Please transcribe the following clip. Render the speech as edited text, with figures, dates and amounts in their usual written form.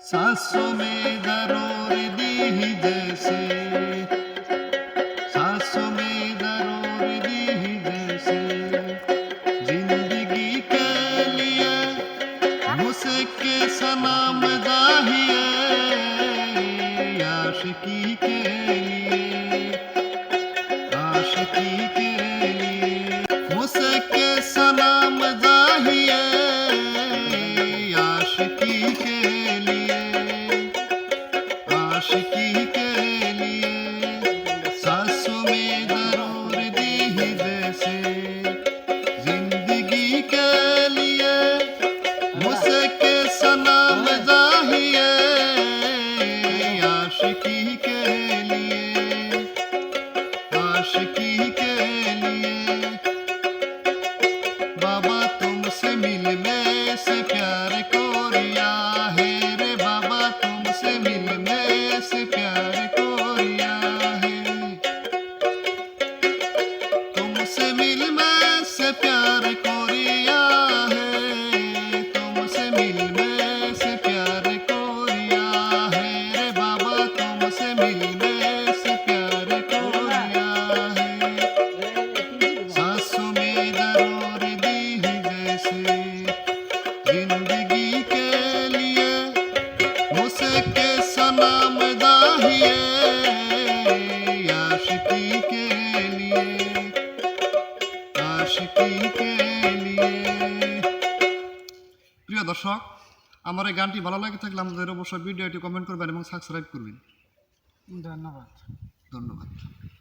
सांसों में दरोर दी जैसे, सांसों में दरोर दी जैसे, जिंदगी के लिए मुझसे सलाम दाहिए, आशिकी के लिए, आशिकी के लिए मुझसे सलाम दाहिए, आशिकी के लिए, आशिकी के लिए। सांसों में दरूर दी जैसे, जिंदगी के लिए मुझसे सलाम दाहिए, आशिकी के लिए, आशिकी के लिए। बाबा तुमसे मिलने से प्यार कोरिया है रे, बाबा तुमसे मिलने से प्यार कोरिया है, तुमसे मिलने से प्यार कोरिया है, तुमसे मिलने से प्यार कोरिया है रे, बाबा तुमसे मिलने से प्यार कोरिया है। सांसों में दरोर दी जैसे, जिंदगी के लिए मुझसे सलाम दाहिए, आशिकी के लिए, आशिकी के लिए। প্রিয় দর্শক, আমার এই গানটি ভালো লাগে থাকলে আমাদের অবশ্যই ভিডিওটি কমেন্ট করবেন এবং সাবস্ক্রাইব করবেন। ধন্যবাদ। ধন্যবাদ।